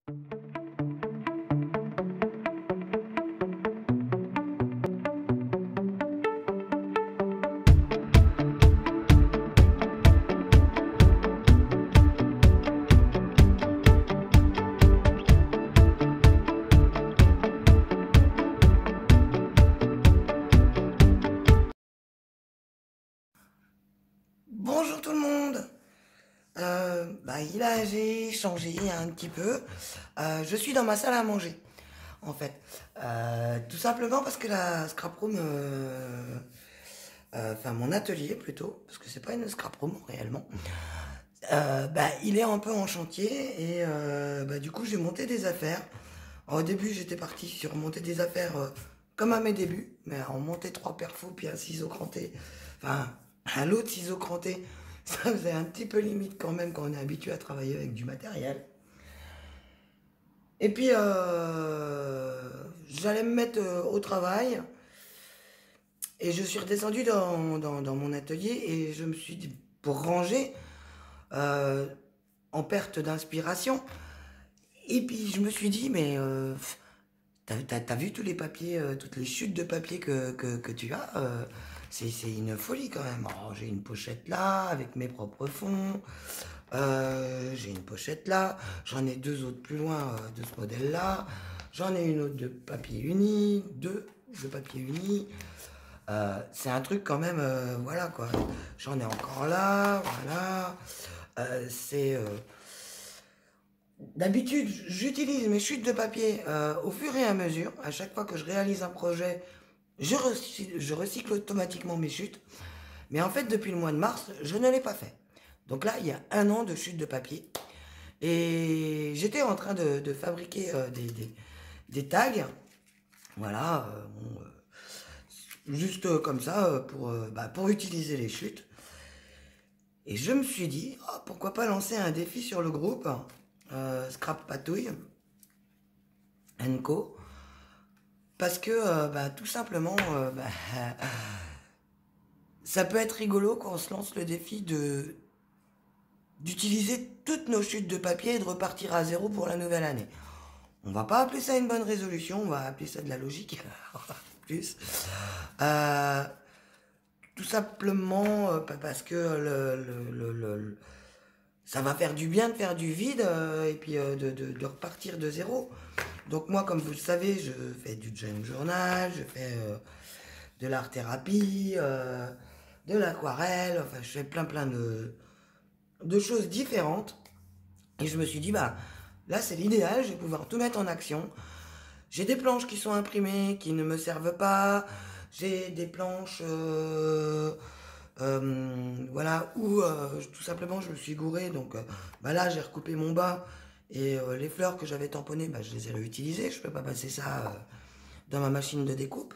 Bonjour tout le monde. J'ai changé un petit peu. Je suis dans ma salle à manger, en fait. Tout simplement parce que la scrap room, enfin mon atelier plutôt, parce que c'est pas une scrap room réellement. Il est un peu en chantier et du coup j'ai monté des affaires. Alors, au début j'étais parti sur monter des affaires comme à mes débuts, mais on montait 3 perfos puis un ciseau cranté, enfin un lot de ciseaux crantés, ça faisait un petit peu limite quand même quand on est habitué à travailler avec du matériel. Et puis j'allais me mettre au travail et je suis redescendu dans mon atelier et je me suis dit pour ranger euh, en perte d'inspiration. Et puis je me suis dit, mais t'as vu tous les papiers, toutes les chutes de papier que tu as c'est une folie quand même. Oh, j'ai une pochette là, avec mes propres fonds. J'ai une pochette là. J'en ai deux autres plus loin de ce modèle-là. J'en ai une autre de papier uni, deux de papier uni. C'est un truc quand même, voilà quoi. J'en ai encore là, voilà. C'est D'habitude, j'utilise mes chutes de papier au fur et à mesure. À chaque fois que je réalise un projet, je recycle automatiquement mes chutes. Mais en fait, depuis le mois de mars, je ne l'ai pas fait. Donc là, il y a un an de chute de papier. Et j'étais en train de fabriquer des tags. Voilà, juste comme ça, pour utiliser les chutes. Et je me suis dit, oh, pourquoi pas lancer un défi sur le groupe Scrap Patouille Co. Parce que tout simplement, ça peut être rigolo quand on se lance le défi d'utiliser toutes nos chutes de papier et de repartir à zéro pour la nouvelle année. On va pas appeler ça une bonne résolution, on va appeler ça de la logique. Plus. Tout simplement parce que ça va faire du bien de faire du vide et puis de repartir de zéro. Donc moi, comme vous le savez, je fais du junk journal, je fais de l'art thérapie, de l'aquarelle, enfin je fais plein de choses différentes. Et je me suis dit, là c'est l'idéal, je vais pouvoir tout mettre en action. J'ai des planches qui sont imprimées, qui ne me servent pas. J'ai des planches, voilà, où tout simplement je me suis gouré. Donc là j'ai recoupé mon bas et les fleurs que j'avais tamponnées, je les ai réutilisées. Je peux pas passer ça dans ma machine de découpe.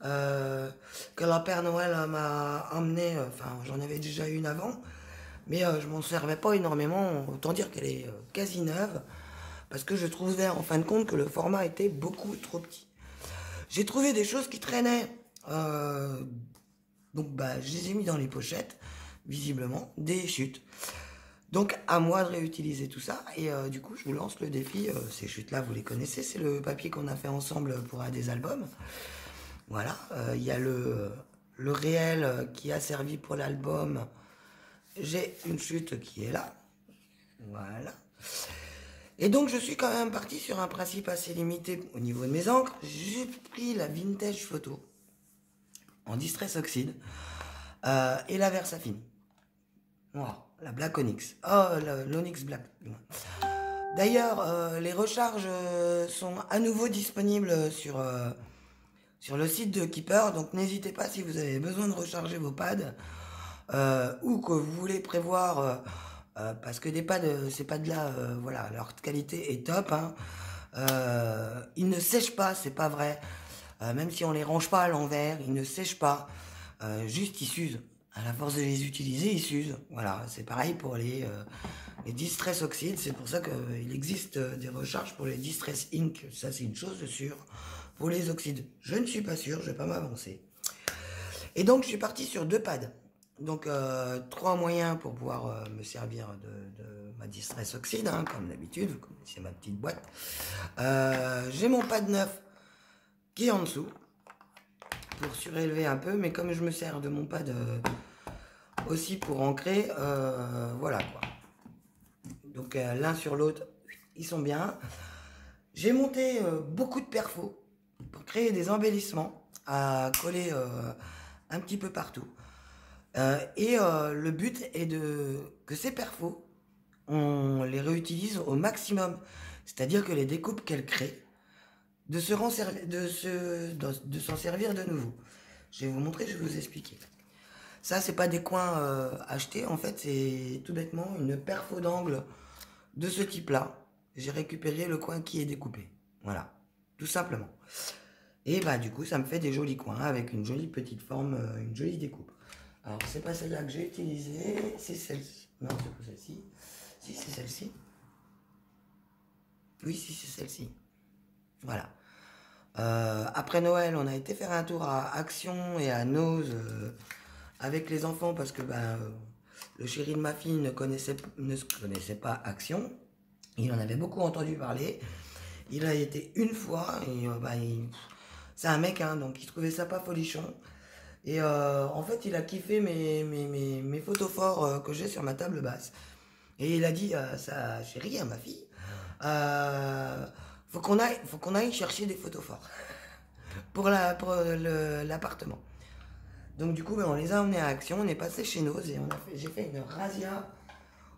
Que la Père Noël m'a emmené, enfin j'en avais déjà une avant, mais je m'en servais pas énormément. Autant dire qu'elle est quasi neuve parce que je trouvais en fin de compte que le format était beaucoup trop petit. J'ai trouvé des choses qui traînaient, donc je les ai mis dans les pochettes, visiblement, des chutes. Donc à moi de réutiliser tout ça, et du coup je vous lance le défi, ces chutes-là vous les connaissez, c'est le papier qu'on a fait ensemble pour un des albums. Voilà, il y a le réel qui a servi pour l'album, j'ai une chute qui est là, voilà. Et donc je suis quand même parti sur un principe assez limité au niveau de mes encres. J'ai pris la Vintage Photo en Distress Oxide et la Versafine. Voilà, la Black Onyx. Oh, l'Onyx Black. D'ailleurs, les recharges sont à nouveau disponibles sur le site de Keeper. Donc n'hésitez pas si vous avez besoin de recharger vos pads ou que vous voulez prévoir... parce que des pads, ces pads-là, voilà, leur qualité est top. Hein. Ils ne sèchent pas, c'est pas vrai. Même si on les range pas à l'envers, ils ne sèchent pas. Juste, ils s'usent. À la force de les utiliser, ils s'usent. Voilà, c'est pareil pour les Distress Oxide. C'est pour ça qu'il existe des recharges pour les Distress Ink. Ça, c'est une chose sûre. Pour les oxydes, je ne suis pas sûr, je vais pas m'avancer. Et donc, je suis parti sur deux pads. Donc, 3 moyens pour pouvoir me servir de ma distress oxyde, hein, comme d'habitude, vous connaissez ma petite boîte. J'ai mon pad neuf qui est en dessous, pour surélever un peu, mais comme je me sers de mon pad aussi pour ancrer, voilà quoi. Donc, l'un sur l'autre, ils sont bien. J'ai monté beaucoup de perfos pour créer des embellissements à coller un petit peu partout. Le but est que ces perfos, on les réutilise au maximum. C'est-à-dire que les découpes qu'elles créent, de s'en servir de nouveau. Je vais vous montrer, je vais vous expliquer. Ça, c'est pas des coins achetés, en fait, c'est tout bêtement une perfo d'angle de ce type-là. J'ai récupéré le coin qui est découpé. Voilà, tout simplement. Et bah du coup, ça me fait des jolis coins avec une jolie petite forme, une jolie découpe. Alors, c'est pas celle-là que j'ai utilisée, c'est celle-ci. Non, c'est pas celle-ci. Si, c'est celle-ci. Oui, si, c'est celle-ci. Voilà. Après Noël, on a été faire un tour à Action et à Nose avec les enfants parce que le chéri de ma fille ne connaissait pas Action. Il en avait beaucoup entendu parler. Il a été une fois et c'est un mec, hein, donc il trouvait ça pas folichon. Et en fait, il a kiffé mes photophores que j'ai sur ma table basse. Et il a dit à sa chérie, à ma fille, faut qu'on aille chercher des photophores pour l'appartement. Donc du coup, on les a emmenés à Action, on est passé chez Nose et j'ai fait une razzia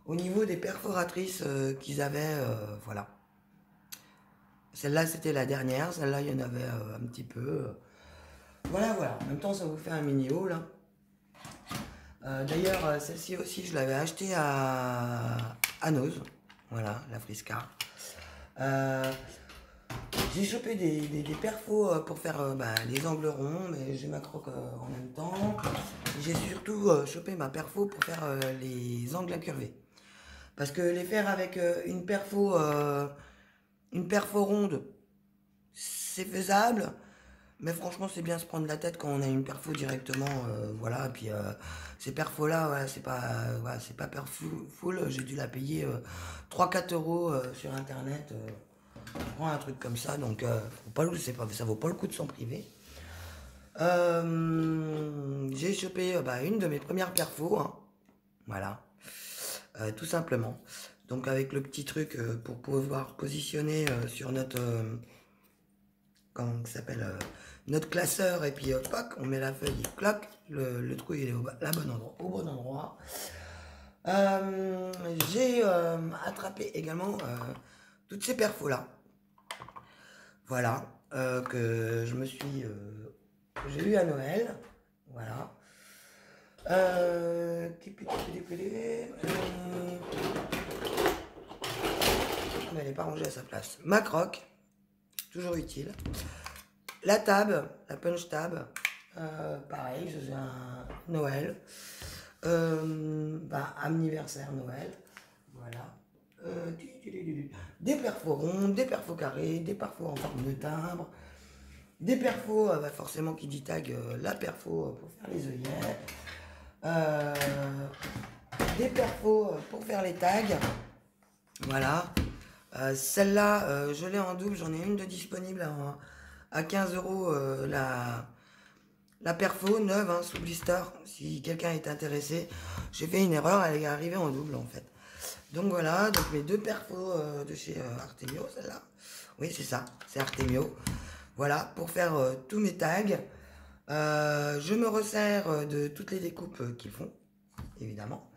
au niveau des perforatrices qu'ils avaient, voilà. Celle-là, c'était la dernière, celle-là, il y en avait un petit peu. Voilà, voilà. En même temps, ça vous fait un mini haul. Hein. D'ailleurs, celle-ci aussi, je l'avais achetée à Nose. Voilà, la Frisca. J'ai chopé des perfos pour faire les angles ronds, mais j'ai ma croque en même temps. J'ai surtout chopé ma perfo pour faire les angles incurvés. Parce que les faire avec une perfo ronde, c'est faisable. Mais franchement, c'est bien se prendre la tête quand on a une perfo directement, voilà. Et puis ces perfos là, voilà, c'est pas perfo full. J'ai dû la payer 3-4 euros sur internet. Je prends un truc comme ça, donc ça vaut pas le coup de s'en priver. J'ai chopé une de mes premières perfos, hein, voilà, tout simplement. Donc avec le petit truc pour pouvoir positionner sur notre comment ça s'appelle notre classeur et puis poc, on met la feuille et clac, le trou il est au bon endroit. J'ai attrapé également toutes ces perfos là, voilà, que je me suis j'ai eu à Noël, voilà. Mais elle n'est pas rangée à sa place. Ma croque, toujours utile. La table, la punch tab, pareil, je faisais un Noël, anniversaire Noël, voilà. Des perfos ronds, des perfos carrés, des perfos en forme de timbre, des perfos, forcément qui dit tag, la perfo pour faire les œillets, des perfos pour faire les tags, voilà. Celle-là, je l'ai en double, j'en ai une de disponible à 15 euros la perfo neuve, hein, sous blister, si quelqu'un est intéressé. J'ai fait une erreur, elle est arrivée en double en fait. Donc voilà, donc mes deux perfos de chez Artemio, celle-là. Oui, c'est ça, c'est Artemio. Voilà, pour faire tous mes tags. Je me resserre de toutes les découpes qu'ils font, évidemment.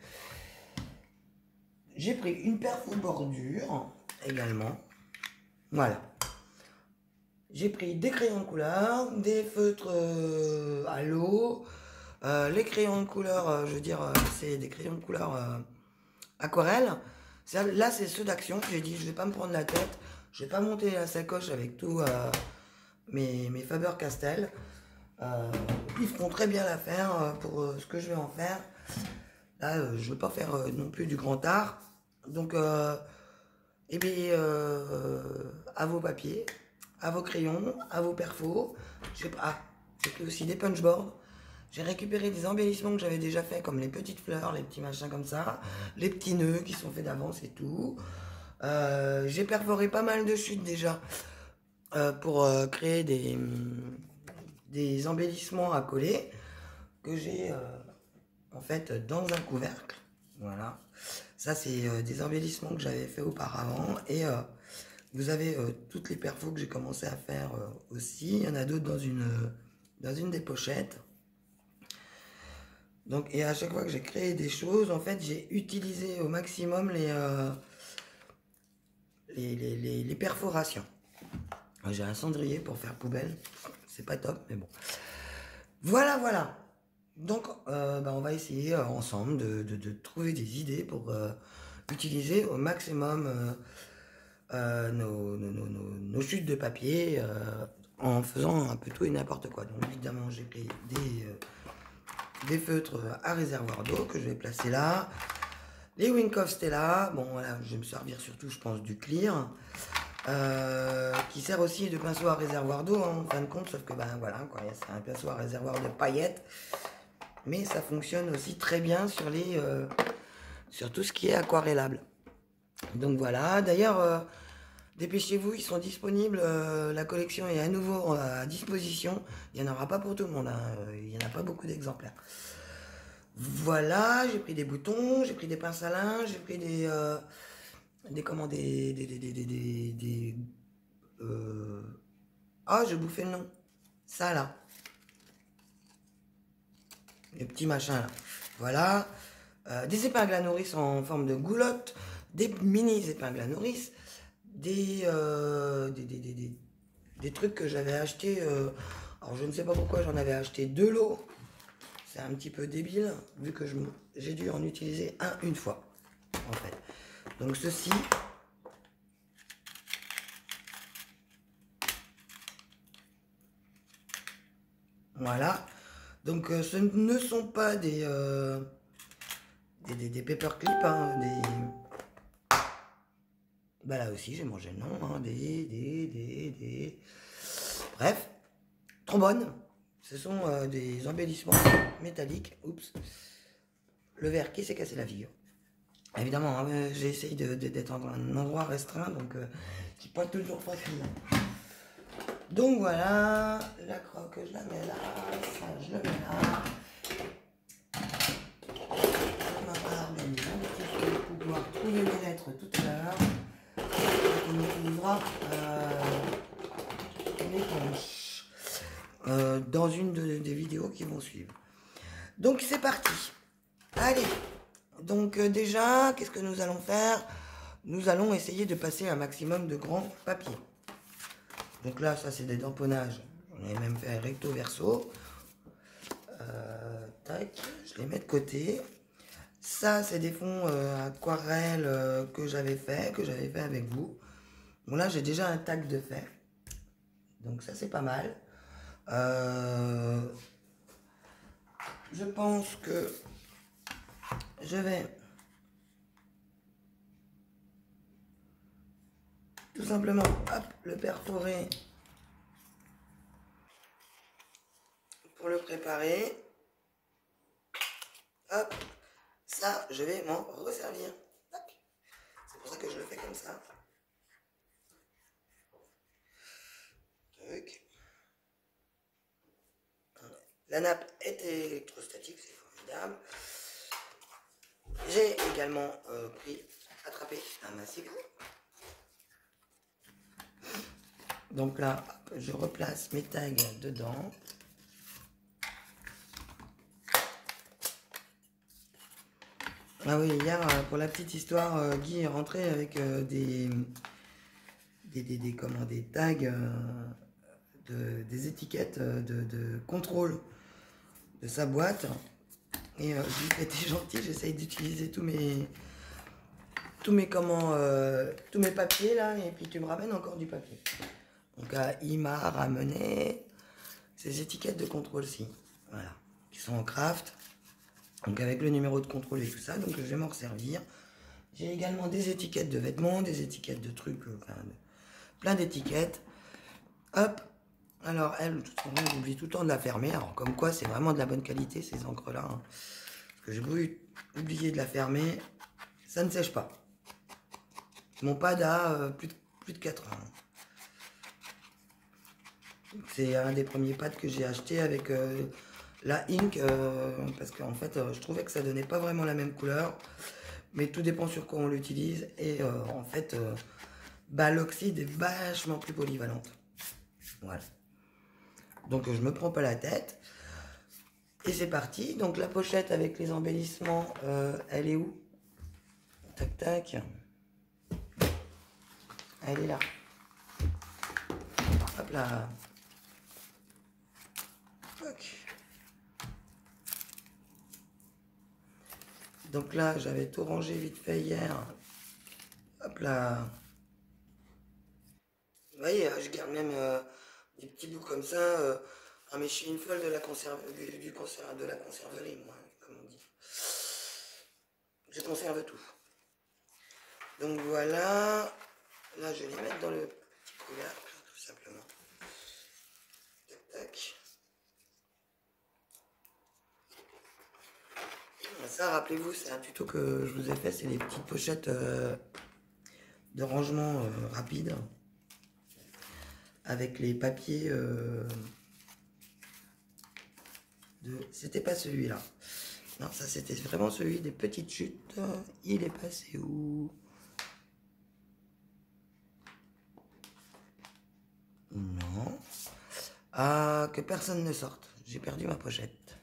J'ai pris une perfo bordure également. Voilà. J'ai pris des crayons de couleur, des feutres à l'eau. Les crayons de couleur, c'est des crayons de couleur aquarelle. Là, c'est ceux d'Action. J'ai dit, je vais pas me prendre la tête. Je vais pas monter la sacoche avec tous mes Faber-Castell. Ils feront très bien l'affaire pour ce que je vais en faire. Là, je veux pas faire non plus du grand art. Donc, à vos papiers, à vos crayons, à vos perfos. J'ai pris aussi des punchboards. J'ai récupéré des embellissements que j'avais déjà fait, comme les petites fleurs, les petits machins comme ça, les petits nœuds qui sont faits d'avance et tout. J'ai perforé pas mal de chutes déjà pour créer des embellissements à coller que j'ai en fait dans un couvercle. Voilà. Ça, c'est des embellissements que j'avais fait auparavant. Et vous avez toutes les perfos que j'ai commencé à faire aussi. Il y en a d'autres dans une des pochettes. Donc, et à chaque fois que j'ai créé des choses, en fait, j'ai utilisé au maximum les perforations. J'ai un cendrier pour faire poubelle. C'est pas top, mais bon. Voilà, voilà. Donc, on va essayer ensemble de trouver des idées pour utiliser au maximum nos chutes de papier en faisant un peu tout et n'importe quoi. Donc, évidemment, j'ai pris des feutres à réservoir d'eau que je vais placer là. Les Winkov Stella. Bon, voilà, je vais me servir surtout, je pense, du clear. Qui sert aussi de pinceau à réservoir d'eau, hein, en fin de compte, sauf que, voilà, c'est un pinceau à réservoir de paillettes. Mais ça fonctionne aussi très bien sur tout ce qui est aquarellable. Donc voilà, d'ailleurs, dépêchez-vous, ils sont disponibles, la collection est à nouveau à disposition. Il n'y en aura pas pour tout le monde, hein, il n'y en a pas beaucoup d'exemplaires. Voilà, j'ai pris des boutons, j'ai pris des pinces à linge, j'ai pris j'ai bouffé le nom. Ça là. Les petits machins là. Voilà. Des épingles à nourrice en forme de goulotte. Des mini épingles à nourrice. Des trucs que j'avais acheté. Alors je ne sais pas pourquoi j'en avais acheté 2 lots. C'est un petit peu débile. Vu que j'ai dû en utiliser une fois. En fait. Donc ceci. Voilà. Donc ce ne sont pas des paperclips, hein, là aussi j'ai mangé le nom, hein, Bref, trombone. Ce sont des embellissements métalliques. Oups. Le verre qui s'est cassé la figure. Évidemment, hein, j'ai essayé d'être dans un endroit restreint, donc c'est pas toujours facile. Donc voilà, la croque, je la mets là, ça, je le mets là. Je m'organise un petit peu pour pouvoir trouver mes lettres tout à l'heure. On utilisera les planches dans une des vidéos qui vont suivre. Donc c'est parti. Allez, donc déjà, qu'est-ce que nous allons faire? Nous allons essayer de passer un maximum de grands papiers. Donc là, ça c'est des tamponnages. J'en ai même fait recto verso. Tac, je les mets de côté. Ça, c'est des fonds aquarelles que j'avais fait avec vous. Bon là, j'ai déjà un tag de fait. Donc ça, c'est pas mal. Je pense que je vais tout simplement le perforer pour le préparer. Hop, ça, je vais m'en resservir. C'est pour ça que je le fais comme ça. Tac. La nappe est électrostatique, c'est formidable. J'ai également attrapé un massif. Donc là, je replace mes tags dedans. Ah oui, hier, pour la petite histoire, Guy est rentré avec des tags, des étiquettes de contrôle de sa boîte. Et je lui ai été gentil, j'essaye d'utiliser tous mes papiers là, et puis tu me ramènes encore du papier. Donc il m'a ramené ces étiquettes de contrôle-ci, voilà, qui sont en craft. Donc avec le numéro de contrôle et tout ça, donc je vais m'en resservir. J'ai également des étiquettes de vêtements, des étiquettes de trucs, plein d'étiquettes. Hop, Alors, elle, de toute façon, j'oublie tout le temps de la fermer. Alors, comme quoi, c'est vraiment de la bonne qualité, ces encres-là. Hein. Parce que j'ai oublié de la fermer. Ça ne sèche pas. Mon pad a plus de 4 ans. C'est un des premiers pads que j'ai acheté avec la ink. Parce qu'en fait, je trouvais que ça donnait pas vraiment la même couleur. Mais tout dépend sur quoi on l'utilise. Et en fait, bah, l'oxyde est vachement plus polyvalente. Voilà. Donc je me prends pas la tête. Et c'est parti. Donc la pochette avec les embellissements, elle est où? Tac tac. Elle est là. Hop là. Ok. Donc là, j'avais tout rangé vite fait hier. Hop là. Vous voyez, je garde même des petits bouts comme ça. Ah mais je suis une folle de la conserve, de la conserverie, moi, comme on dit. Je conserve tout. Donc voilà. Là, je vais les mettre dans le petit couvercle, tout simplement. Tac, tac. Ça, rappelez-vous, c'est un tuto que je vous ai fait. C'est les petites pochettes de rangement rapide. Avec les papiers C'était pas celui-là. Non, ça c'était vraiment celui des petites chutes. Il est passé où? Non. Ah, que personne ne sorte. J'ai perdu ma pochette.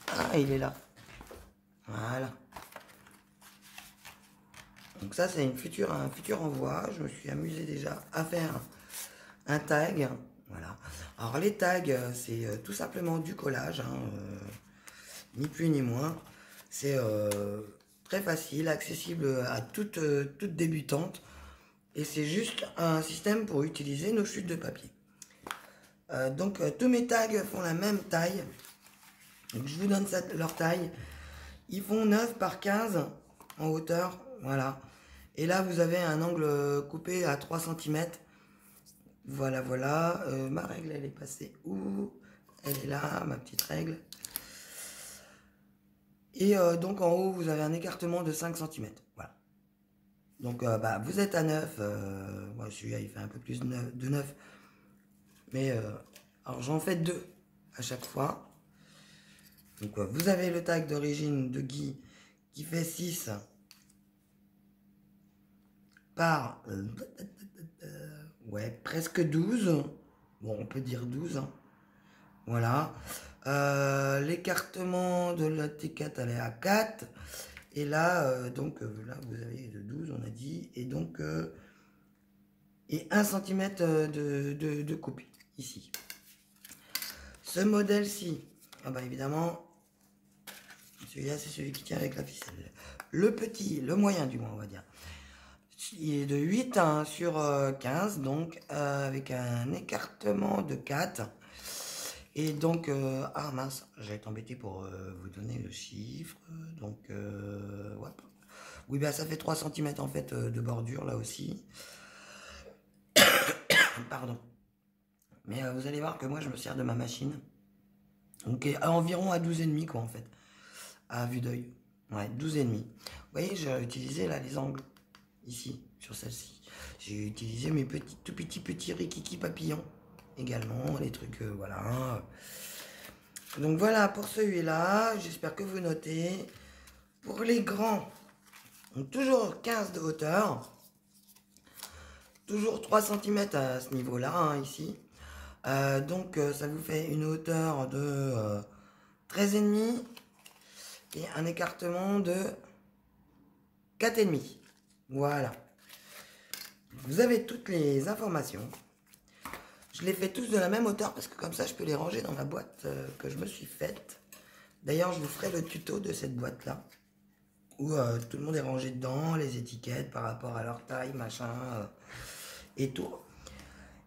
Ah, il est là. Voilà. Donc ça, c'est un futur envoi. Je me suis amusé déjà à faire un tag. Voilà. Alors les tags, c'est tout simplement du collage. Hein, ni plus ni moins. C'est très facile, accessible à toute débutante. Et c'est juste un système pour utiliser nos chutes de papier. Donc tous mes tags font la même taille. Donc, je vous donne leur taille. Ils font 9 par 15 en hauteur. Voilà. Et là, vous avez un angle coupé à 3 cm. Voilà, voilà. Ma règle, elle est passée où? Elle est là, ma petite règle. Et donc en haut, vous avez un écartement de 5 cm. Voilà. Donc bah, vous êtes à 9. Moi, celui-là, il fait un peu plus de 9. Mais alors j'en fais 2 à chaque fois. Donc vous avez le tag d'origine de Guy qui fait 6 par ouais, presque 12. Bon, on peut dire 12. Hein. Voilà. L'écartement de la T4, elle est à 4. Et là, donc, là, vous avez de 12, on a dit. Et donc, et 1 cm de coupe, ici. Ce modèle-ci, ah bah évidemment, celui-là, c'est celui qui tient avec la ficelle. Le petit, le moyen du moins, on va dire. Il est de 8 hein, sur 15, donc avec un écartement de 4. Et donc, ah mince, j'allais t'embêter pour vous donner le chiffre. Donc, ouais. Oui, bah ça fait 3 cm en fait de bordure là aussi. Pardon. Mais vous allez voir que moi je me sers de ma machine. Donc environ à 12,5 quoi en fait. À vue d'œil. Ouais, 12,5. Vous voyez, j'ai utilisé là les angles. Ici, sur celle-ci. J'ai utilisé mes tout petits rikiki papillons. Également, les trucs, voilà. Donc voilà pour celui-là. J'espère que vous notez. Pour les grands, donc toujours 15 de hauteur. Toujours 3 cm à ce niveau-là, hein, ici. Donc ça vous fait une hauteur de 13,5 et un écartement de 4,5. Voilà. Vous avez toutes les informations. Je les fais tous de la même hauteur parce que comme ça je peux les ranger dans ma boîte que je me suis faite. D'ailleurs je vous ferai le tuto de cette boîte là. Où tout le monde est rangé dedans, les étiquettes par rapport à leur taille, machin, et tout.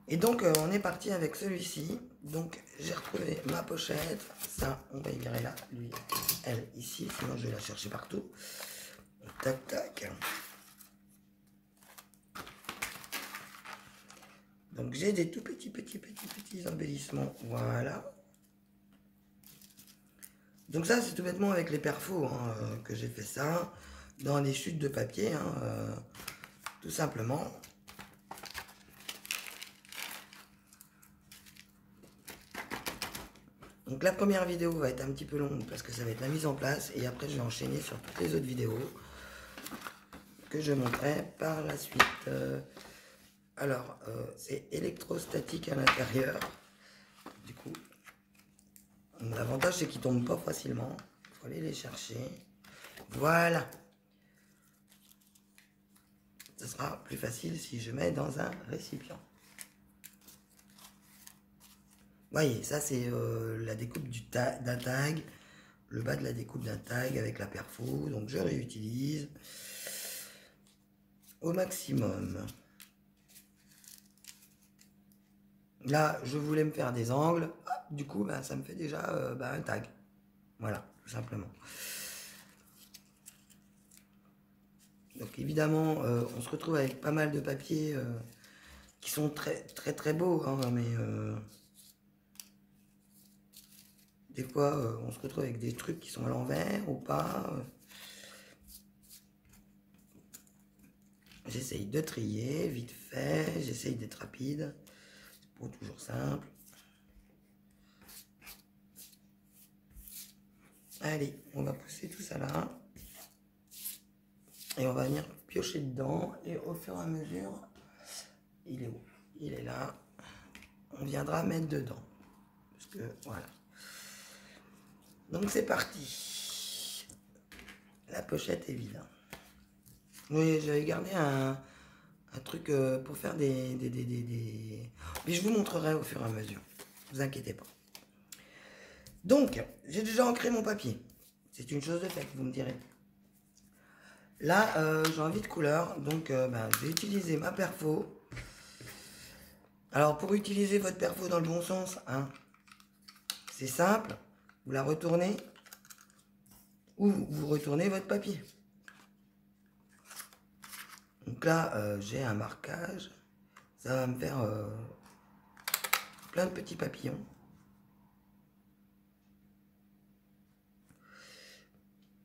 Et donc on est parti avec celui-ci. Donc j'ai retrouvé ma pochette. Ça on va y virer là, lui, elle ici, sinon je vais la chercher partout. Tac tac. Donc j'ai des tout petits embellissements, voilà. Donc ça c'est tout bêtement avec les perfos hein, que j'ai fait ça, dans les chutes de papier, hein, tout simplement. Donc la première vidéo va être un petit peu longue parce que ça va être la mise en place et après je vais enchaîner sur toutes les autres vidéos que je montrerai par la suite. Alors c'est électrostatique à l'intérieur. Du coup, l'avantage c'est qu'ils tombent pas facilement. Il faut aller les chercher. Voilà. Ce sera plus facile si je mets dans un récipient. Voyez, ça c'est la découpe d'un tag, le bas de la découpe d'un tag avec la perfo, donc je réutilise au maximum. Là, je voulais me faire des angles, hop, du coup, bah, ça me fait déjà un tag. Voilà, tout simplement. Donc évidemment, on se retrouve avec pas mal de papiers qui sont très beaux, hein, mais... des fois, on se retrouve avec des trucs qui sont à l'envers ou pas. J'essaye de trier vite fait. J'essaye d'être rapide. C'est pas toujours simple. Allez, on va pousser tout ça là. Et on va venir piocher dedans. Et au fur et à mesure, il est où? Il est là. On viendra mettre dedans. Parce que, voilà. Donc c'est parti. La pochette est vide. Oui, j'avais gardé un truc pour faire des... Mais je vous montrerai au fur et à mesure. Ne vous inquiétez pas. Donc, j'ai déjà ancré mon papier. C'est une chose de faite, vous me direz. Là, j'ai envie de couleur. Donc, je vais utiliser ma perfo. Alors, pour utiliser votre perfo dans le bon sens, hein, c'est simple. Vous la retournez ou vous retournez votre papier. Donc là, j'ai un marquage. Ça va me faire plein de petits papillons.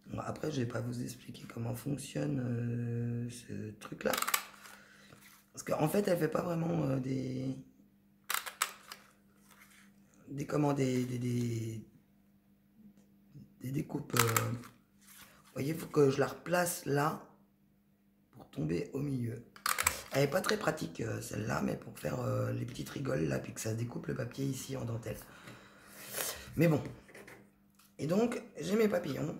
Bon, après, je vais pas vous expliquer comment fonctionne ce truc-là. Parce qu'en fait, elle fait pas vraiment des découpes. Vous voyez, il faut que je la replace là pour tomber au milieu. Elle n'est pas très pratique celle-là, mais pour faire les petites rigoles là, puis que ça découpe le papier ici en dentelle. Mais bon. Et donc, j'ai mes papillons.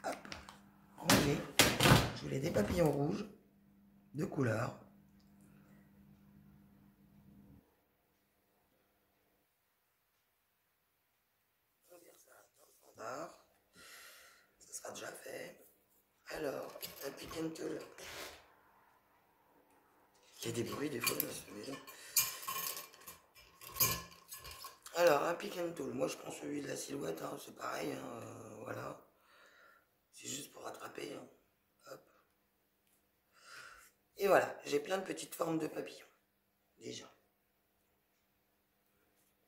Hop, rangés. Je voulais des papillons rouges de couleur. Ça sera déjà fait. Alors, un pick and tool. Il y a des bruits des fois dans celui-là. Alors, un pick and tool. Moi, je prends celui de la silhouette. Hein, c'est pareil. Hein, voilà. C'est juste pour rattraper. Hein. Hop. Et voilà. J'ai plein de petites formes de papillons. Déjà.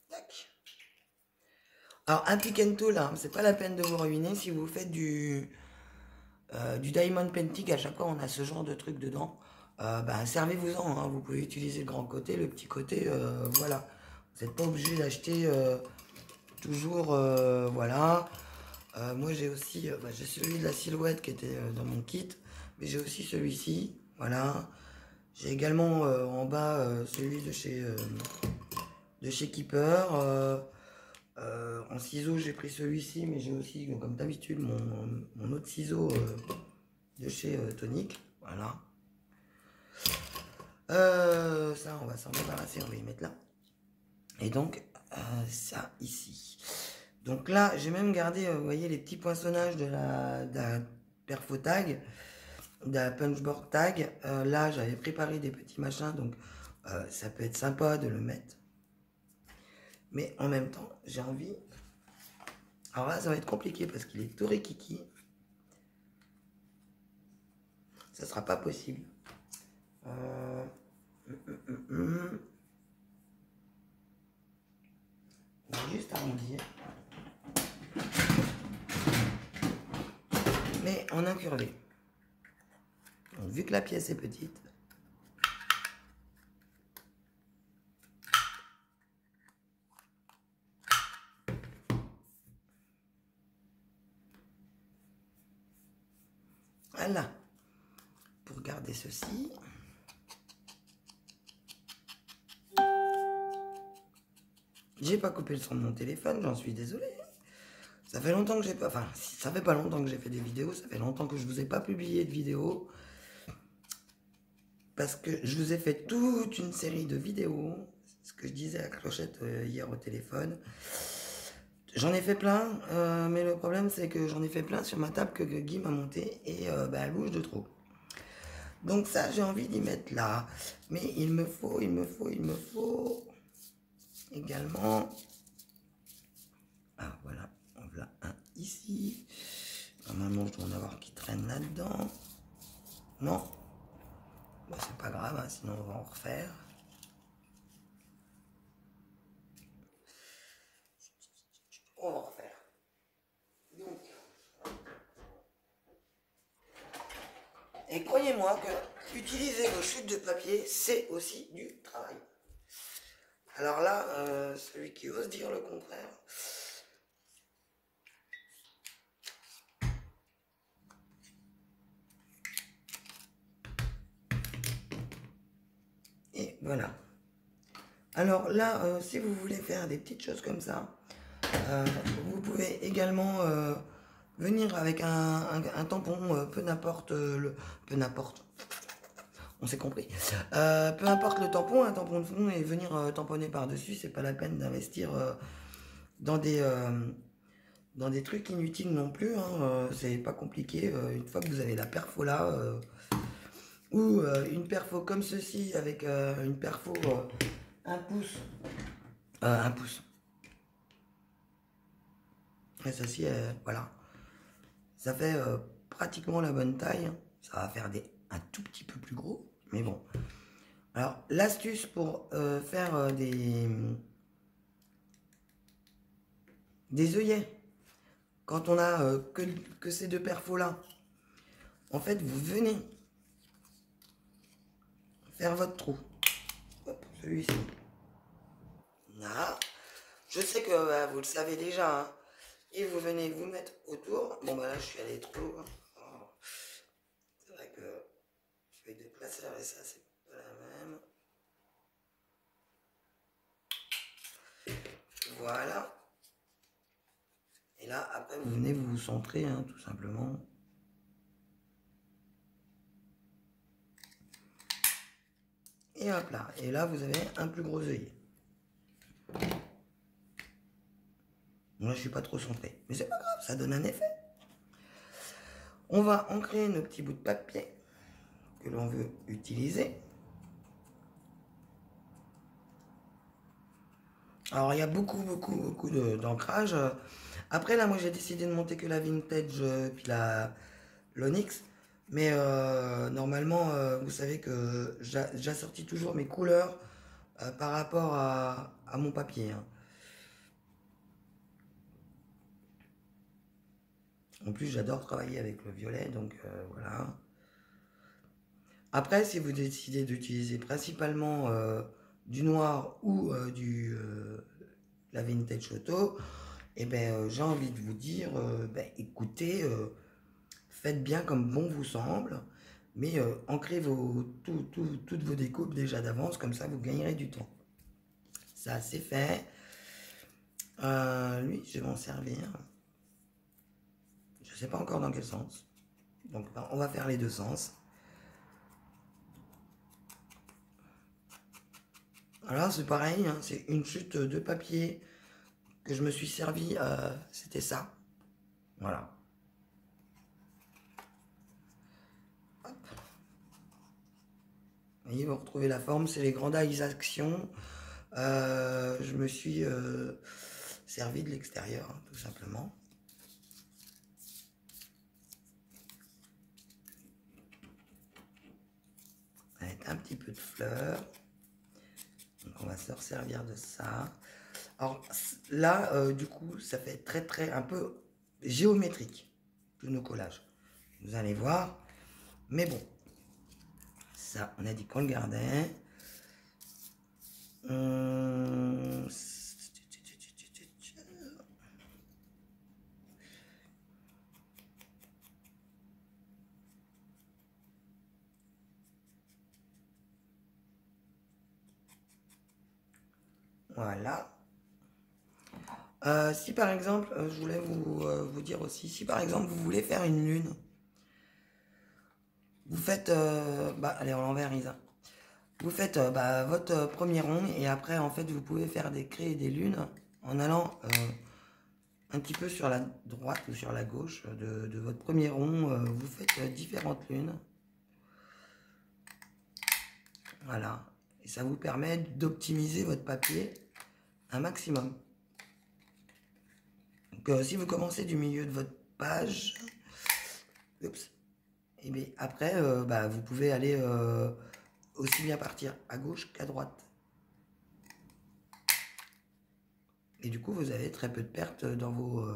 Tac. Alors, un pick and tool, hein, c'est pas la peine de vous ruiner si vous faites du diamond painting. À chaque fois, on a ce genre de truc dedans. Servez-vous-en. Hein, vous pouvez utiliser le grand côté, le petit côté. Voilà. Vous n'êtes pas obligé d'acheter toujours. Voilà. Moi, j'ai aussi j'ai celui de la silhouette qui était dans mon kit. Mais j'ai aussi celui-ci. Voilà. J'ai également en bas celui de chez Keeper. En ciseaux, j'ai pris celui-ci, mais j'ai aussi, comme d'habitude, mon autre ciseau de chez Tonic. Voilà. Ça, on va s'en débarrasser, on va y mettre là. Et donc, ça ici. Donc là, j'ai même gardé, vous voyez, les petits poinçonnages de la perfo tag, de la punchboard tag. Là, j'avais préparé des petits machins, donc ça peut être sympa de le mettre. Mais en même temps, j'ai envie... Alors là, ça va être compliqué parce qu'il est tout rikiki. ça sera pas possible. On va juste arrondir. Mais en incurvé. Donc, vu que la pièce est petite, voilà. Pour garder ceci, j'ai pas coupé le son de mon téléphone, j'en suis désolé. Ça fait longtemps que j'ai pas... Enfin, ça fait pas longtemps que j'ai fait des vidéos, ça fait longtemps que je vous ai pas publié de vidéos. Parce que je vous ai fait toute une série de vidéos. Ce que je disais à Clochette hier au téléphone. J'en ai fait plein, mais le problème c'est que j'en ai fait plein sur ma table que Guy m'a monté et elle bouge de trop. Donc ça, j'ai envie d'y mettre là. Mais il me faut également... Ah voilà, on a un ici. Normalement, je dois en avoir qui traîne là-dedans. Non. Bon, c'est pas grave, hein, sinon on va en refaire. On va en refaire. Donc. Et croyez-moi que utiliser vos chutes de papier, c'est aussi du travail. Alors là, celui qui ose dire le contraire... Et voilà. Alors là, si vous voulez faire des petites choses comme ça, vous pouvez également venir avec un tampon, peu n'importe peu n'importe, on s'est compris. Peu importe le tampon, un tampon de fond et venir tamponner par-dessus, c'est pas la peine d'investir dans des trucs inutiles non plus. Hein, c'est pas compliqué. Une fois que vous avez la perfo là, ou une perfo comme ceci avec une perfo 1 pouce. 1 pouce. Et ceci, voilà. Ça fait pratiquement la bonne taille. Ça va faire un tout petit peu plus gros. Mais bon. Alors, l'astuce pour faire des œillets, quand on a que ces deux perfos-là, en fait, vous venez faire votre trou. Hop, celui-ci. Là. Je sais que vous le savez déjà, hein. Et vous venez vous mettre autour. Bon, bah là, je suis allé trop loin. Oh. C'est vrai que je vais déplacer avec ça, c'est pas la même. Voilà. Et là, après, vous venez vous centrer, hein, tout simplement. Et hop là. Et là, vous avez un plus gros œillet. Moi, je suis pas trop centré. Mais c'est pas grave, ça donne un effet. On va ancrer nos petits bouts de papier que l'on veut utiliser. Alors, il y a beaucoup d'ancrage. Après, là, moi, j'ai décidé de monter que la Vintage puis l'Onyx. Mais normalement, vous savez que j'assortis toujours mes couleurs par rapport à mon papier. Hein. En plus, j'adore travailler avec le violet, donc voilà. Après, si vous décidez d'utiliser principalement du noir ou la Vintage Photo, eh ben, j'ai envie de vous dire, écoutez, faites bien comme bon vous semble, mais ancrez toutes vos découpes déjà d'avance, comme ça vous gagnerez du temps. Ça, c'est fait. Lui, je vais m'en servir. Je ne sais pas encore dans quel sens. Donc, on va faire les deux sens. Alors, c'est pareil, hein, c'est une chute de papier que je me suis servi. C'était ça. Voilà. Hop. Vous voyez, vous retrouvez la forme, c'est les grandisations. Je me suis servi de l'extérieur, hein, tout simplement. mettre un petit peu de fleurs. Donc on va se resservir de ça. Alors là, du coup, ça fait très un peu géométrique, tous nos collages. Vous allez voir. Mais bon, ça, on a dit qu'on le gardait. Voilà. Si par exemple, je voulais vous dire aussi, si par exemple vous voulez faire une lune, vous faites, allez, en l'envers, Isa. Vous faites votre premier rond et après, en fait, vous pouvez créer des lunes en allant un petit peu sur la droite ou sur la gauche de votre premier rond. Vous faites différentes lunes. Voilà. Et ça vous permet d'optimiser votre papier un maximum. Donc, si vous commencez du milieu de votre page, oups, et bien après, vous pouvez aller aussi bien partir à gauche qu'à droite. Et du coup, vous avez très peu de pertes dans vos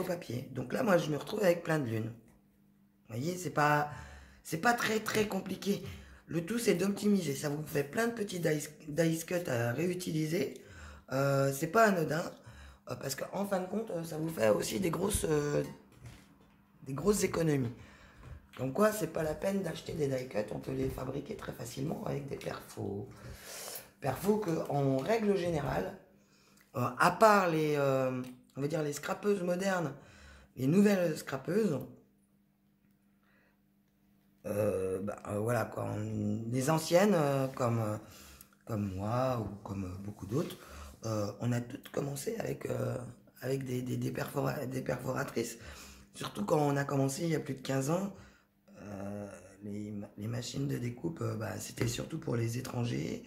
papiers. Donc là, moi, je me retrouve avec plein de lunes. Vous voyez, c'est pas très compliqué. Le tout, c'est d'optimiser. Ça vous fait plein de petits dice cut à réutiliser. C'est pas anodin. Parce qu'en fin de compte, ça vous fait aussi des grosses économies. Donc quoi, c'est pas la peine d'acheter des die cut. On peut les fabriquer très facilement avec des perfos. Perfos que, en règle générale, à part on va dire les scrapeuses modernes, les nouvelles scrapeuses, voilà quoi, les anciennes comme moi ou comme beaucoup d'autres, on a toutes commencé avec des perforatrices. Surtout quand on a commencé il y a plus de 15 ans, les machines de découpe, c'était surtout pour les étrangers,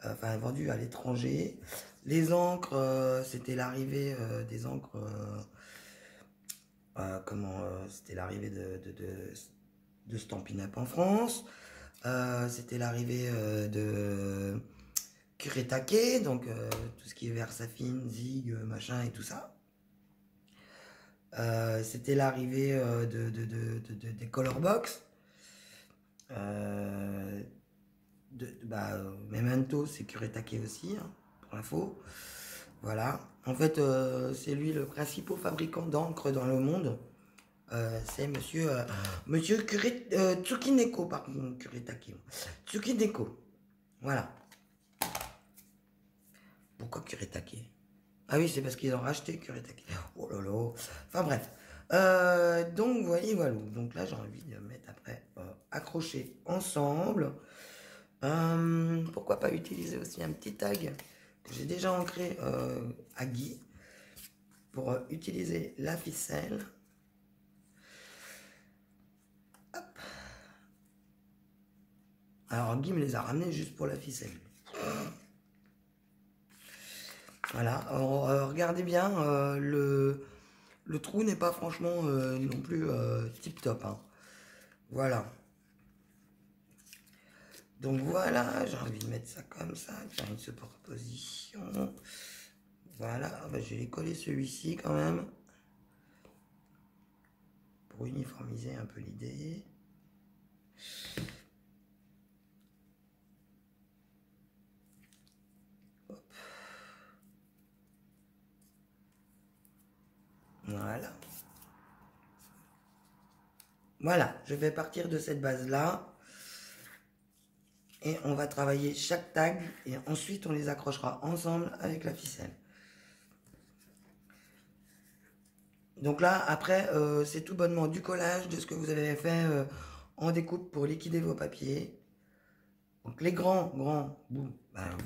enfin vendues à l'étranger. Les encres, c'était l'arrivée des encres, c'était l'arrivée de Stampin' Up en France. C'était l'arrivée de Kuretake, donc tout ce qui est Versafine, Zig, machin et tout ça. C'était l'arrivée des Colorbox. Memento, c'est Kuretake aussi, hein, pour l'info. Voilà. En fait, c'est lui le principal fabricant d'encre dans le monde. C'est monsieur Tsukineko, par contre, Kuretake. Tsukineko. Voilà. Pourquoi Kuretake? Ah oui, c'est parce qu'ils ont racheté Kuretake. Oh là là. Enfin bref. Donc, voyez, voilà. Donc là, j'ai envie de mettre après accrocher ensemble. Pourquoi pas utiliser aussi un petit tag que j'ai déjà ancré à Guy pour utiliser la ficelle. Hop. Alors Guy me les a ramenés juste pour la ficelle. Voilà, alors, regardez bien, le trou n'est pas franchement non plus tip top. Hein. Voilà. Donc voilà, j'ai envie de mettre ça comme ça, de faire une superposition. Voilà, je vais coller celui-ci quand même. Pour uniformiser un peu l'idée. Voilà. Voilà, je vais partir de cette base-là. Et on va travailler chaque tag. Et ensuite, on les accrochera ensemble avec la ficelle. Donc là, après, c'est tout bonnement du collage de ce que vous avez fait en découpe pour liquider vos papiers. Donc les grands bouts,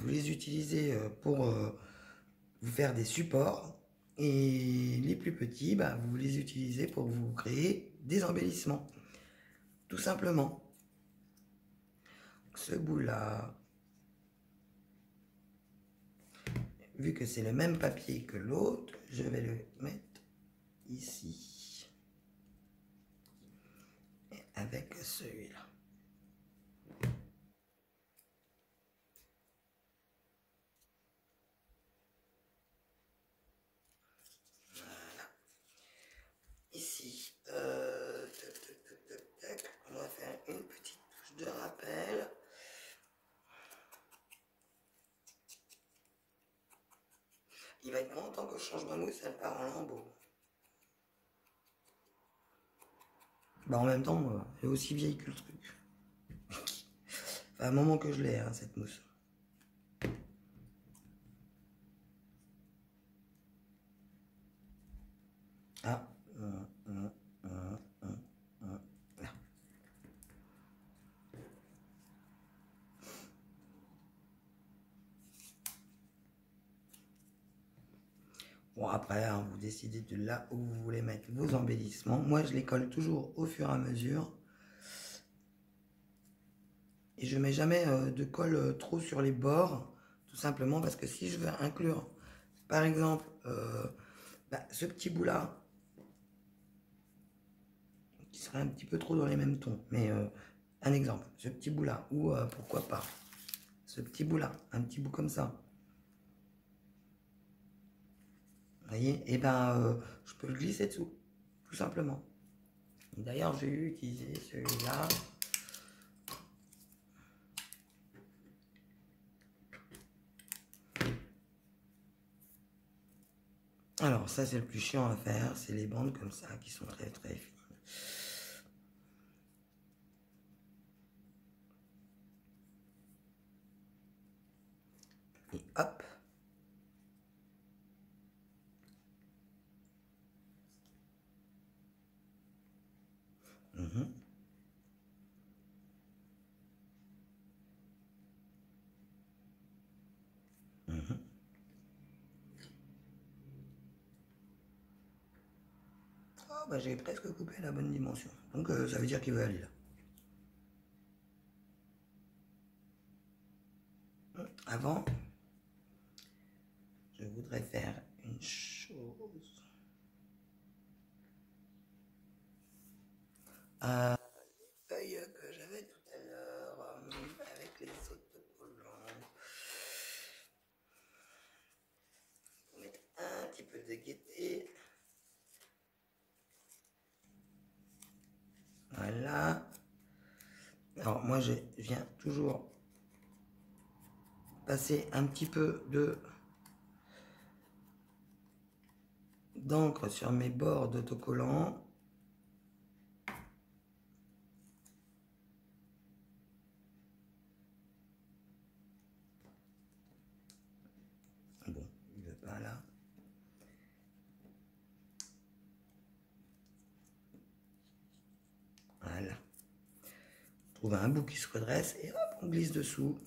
vous les utilisez pour vous faire des supports. Et les plus petits, vous les utilisez pour vous créer des embellissements. Tout simplement. Ce bout-là, vu que c'est le même papier que l'autre, je vais le mettre ici. Et avec celui-là. être content que je change ma mousse, elle part en lambeaux. Bah en même temps, elle est aussi vieille que le truc. Ça fait un moment que je l'ai, hein, cette mousse. Ah. Là. Bon, après, hein, vous décidez de là où vous voulez mettre vos embellissements. Moi, je les colle toujours au fur et à mesure. Et je mets jamais de colle trop sur les bords, tout simplement parce que si je veux inclure, par exemple, ce petit bout-là, qui serait un petit peu trop dans les mêmes tons, mais un exemple, ce petit bout-là, ou pourquoi pas, ce petit bout-là, un petit bout comme ça. Vous voyez, et ben, je peux le glisser dessous, tout simplement. D'ailleurs, j'ai utilisé celui-là. Alors, ça, c'est le plus chiant à faire, c'est les bandes comme ça, qui sont très très fines. Et hop. Mmh. Mmh. Oh, bah, j'ai presque coupé la bonne dimension. Donc, ça veut dire qu'il veut aller là. Avant, je voudrais faire une chose. Les feuilles que j'avais tout à l'heure, avec les autocollants. Pour mettre un petit peu de gaieté. Voilà. Alors moi je viens toujours passer un petit peu d'encre sur mes bords d'autocollants. Bon, il veut pas là. Voilà. On trouve un bout qui se redresse et hop, on glisse dessous.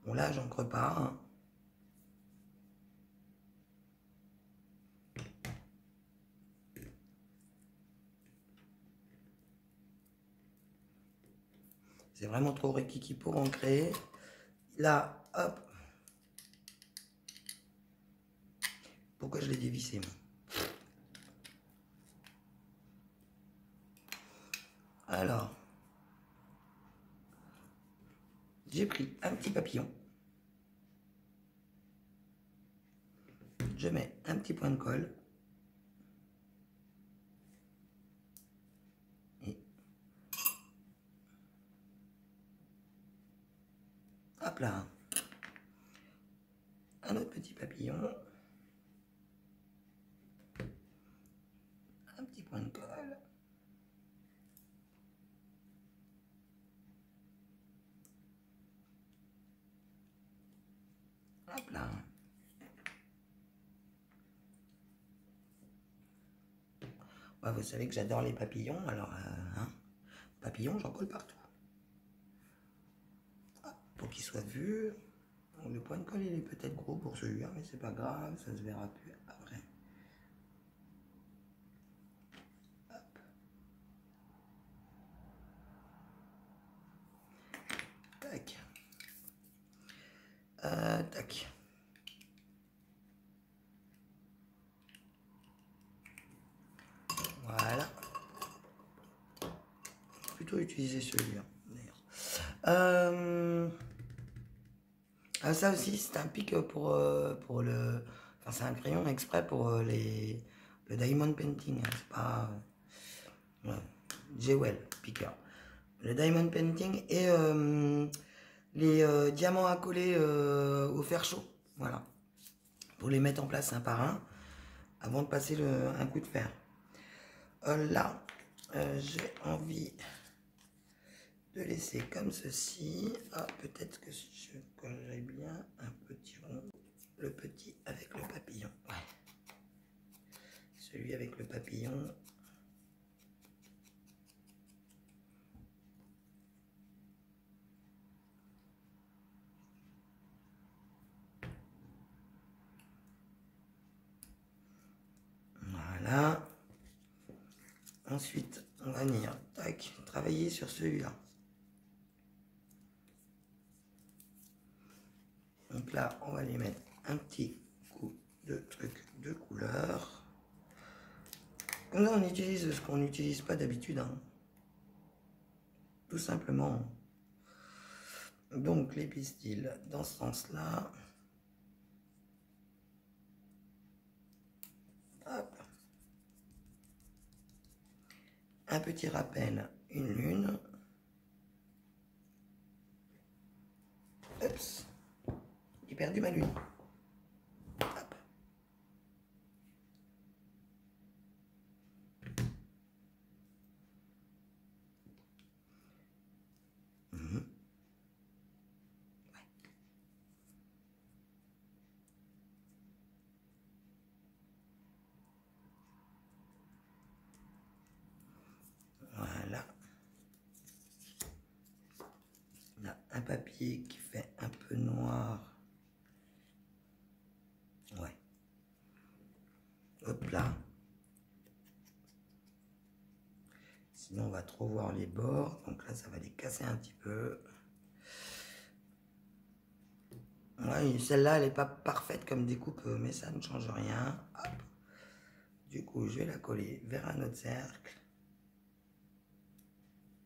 Bon là, j'encre pas. Hein. C'est vraiment trop rikiki pour ancrer. Là, hop. Pourquoi je l'ai dévissé, moi? Alors, j'ai pris un petit papillon. Je mets un petit point de colle. Et hop là. Un autre petit papillon. Un petit point de colle. Hop là. Ouais, vous savez que j'adore les papillons, alors hein, papillons, j'en colle partout. Hop, pour qu'ils soient vus. Le point de colle, il est peut-être gros pour celui-là, mais c'est pas grave, ça se verra plus après. Hop. Tac. Tac. Voilà. Plutôt utiliser celui-là, d'ailleurs. Ça aussi, c'est un pic pour le... Enfin, c'est un crayon exprès pour le diamond painting. Hein, c'est pas... Jewel picker. Le diamond painting et les diamants à coller au fer chaud. Voilà. Pour les mettre en place un par un avant de passer un coup de fer. Là, j'ai envie de laisser comme ceci. Ah, peut-être que je collerai bien un petit rond. Le petit avec le papillon. Ouais. Celui avec le papillon. Voilà. Ensuite, on va venir, tac, travailler sur celui-là. Donc là, on va lui mettre un petit coup de truc de couleur. Comme ça, on utilise ce qu'on n'utilise pas d'habitude. Hein. Tout simplement. Donc, les pistils dans ce sens-là. Hop. Un petit rappel, une lune. Oups. J'ai perdu ma lune. Hop. Voilà. On a un papier qui fait un peu noir. Ouais. Hop là. Sinon, on va trop voir les bords. Donc là, ça va les casser un petit peu. Ouais, celle-là, elle n'est pas parfaite comme découpe, mais ça ne change rien. Hop. Du coup, je vais la coller vers un autre cercle.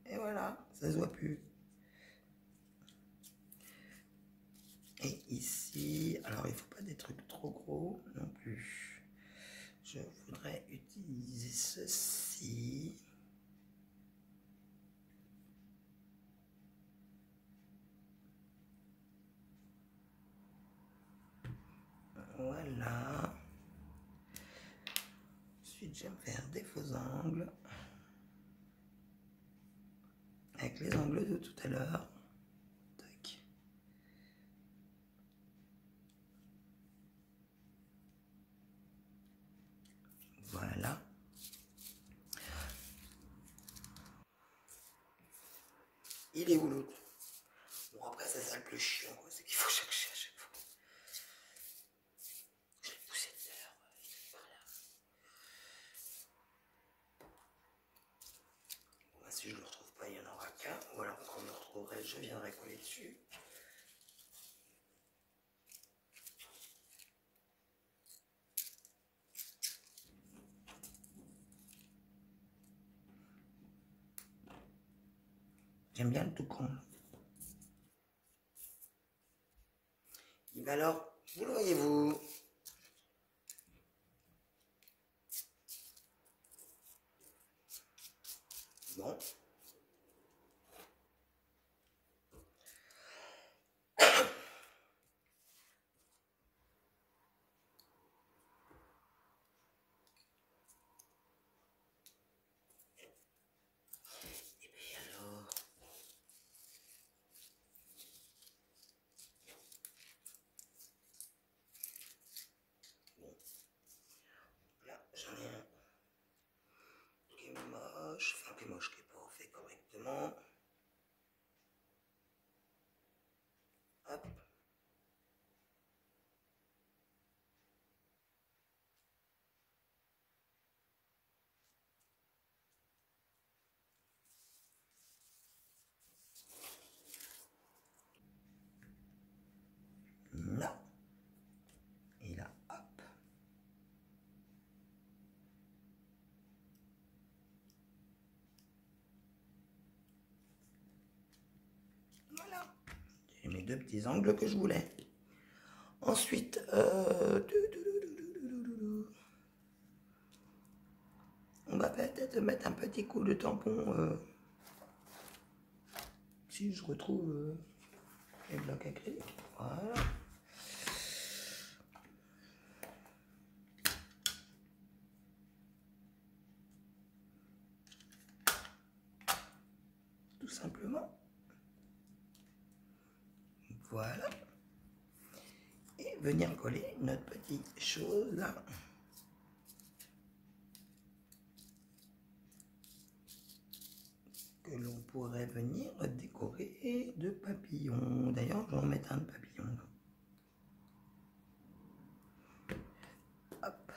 Et voilà, ça se voit plus. Et ici, alors il ne faut pas des trucs trop gros non plus. Je voudrais utiliser ceci. Voilà. Ensuite, je vais me faire des faux angles. Avec les angles de tout à l'heure. Tac. Voilà. Il est où l'autre? Bon, après, c'est ça le plus chiant, c'est qu'il faut chercher à chaque fois. Je vais pousser de l'heure. Bon, si je ne le retrouve pas, il n'y en aura qu'un. Ou alors, quand on le retrouverait, je viendrai coller dessus. J'aime bien le toucan. Alors, vous le voyez-vous? Bon. Et puis alors... Bon. Là, j'en ai un qui est moche. Enfin, qui est moche, qui n'est pas fait correctement. Hop. Là. Et là, hop. Voilà. J'ai mes deux petits angles que je voulais. Ensuite, on va peut-être mettre un petit coup de tampon si je retrouve les blocs acryliques. Voilà. Tout simplement. Voilà. Et venir coller notre petite chose là. Que l'on pourrait venir décorer de papillons. D'ailleurs, je vais en mettre un de papillon. Hop.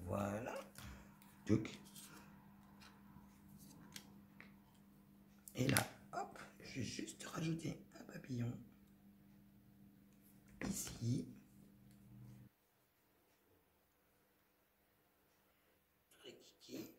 Voilà. Tuc. Et là, hop, je vais juste rajouter un papillon ici. Très kiki.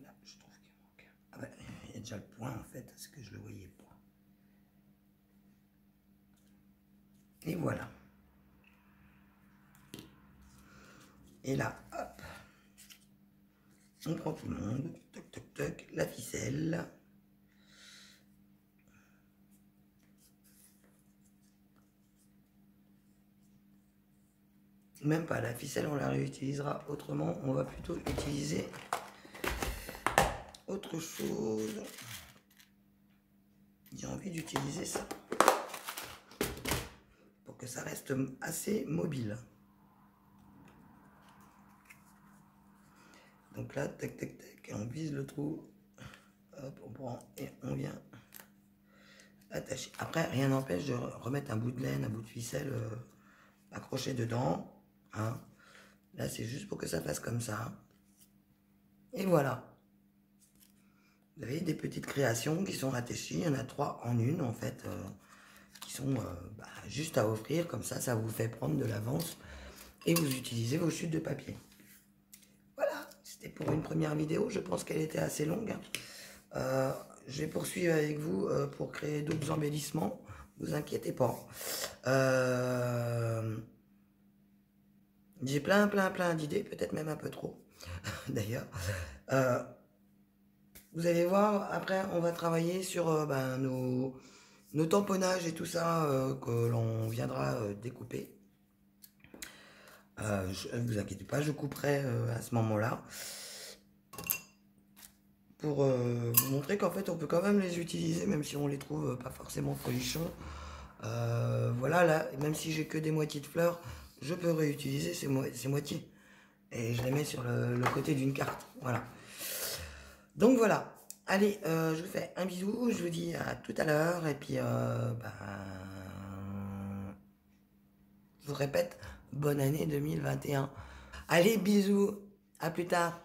Là, je trouve qu'il manque. Ah bah, il y a déjà le point en fait, c'est que je le voyais pas. Et voilà. Et là, hop, on prend tout le monde, toc toc toc, la ficelle. Même pas, la ficelle on la réutilisera autrement, on va plutôt utiliser autre chose. J'ai envie d'utiliser ça pour que ça reste assez mobile. Donc là, tac tac tac, on vise le trou, hop, on prend et on vient attacher. Après, rien n'empêche de remettre un bout de laine, un bout de ficelle accroché dedans. Hein. Là, c'est juste pour que ça fasse comme ça. Et voilà. Vous avez des petites créations qui sont rattachées. Il y en a 3 en une, en fait, qui sont juste à offrir. Comme ça, ça vous fait prendre de l'avance. Et vous utilisez vos chutes de papier. Voilà, c'était pour une première vidéo. Je pense qu'elle était assez longue. Je vais poursuivre avec vous pour créer d'autres embellissements. Ne vous inquiétez pas. J'ai plein d'idées, peut-être même un peu trop, d'ailleurs. Vous allez voir, après, on va travailler sur nos tamponnages et tout ça que l'on viendra découper. Ne vous inquiétez pas, je couperai à ce moment-là. Pour vous montrer qu'en fait, on peut quand même les utiliser, même si on les trouve pas forcément folichons. Voilà, là, même si j'ai que des moitiés de fleurs, je peux réutiliser ces moitiés. Et je les mets sur le côté d'une carte. Voilà. Donc voilà. Allez, je vous fais un bisou. Je vous dis à tout à l'heure. Et puis, je vous répète, bonne année 2021. Allez, bisous. À plus tard.